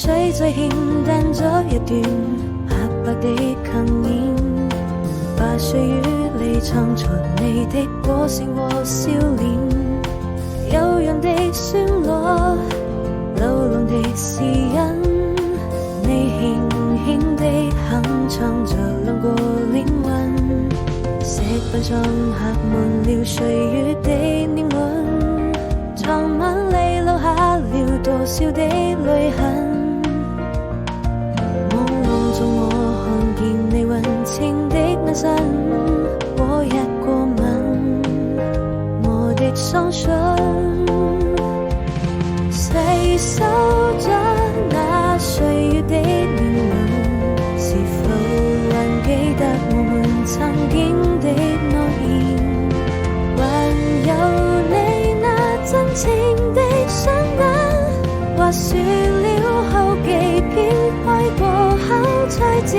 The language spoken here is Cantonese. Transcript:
水再欠淡咗一段白白的幸免，把歲月裏藏藏你的歌聲和笑臉，悠揚的旋律，流浪的詩音，你輕輕地哼唱着兩個靈魂，石板上刻滿了歲月的年輪，藏晚裏留下了多少的淚痕。朦朧中我看見你溫情的眼神和一個吻，我的雙唇細數着那歲月的年輪，是否還記得我們曾經的諾言，還有你那真情的雙眼，或說了好幾遍，愛過後才知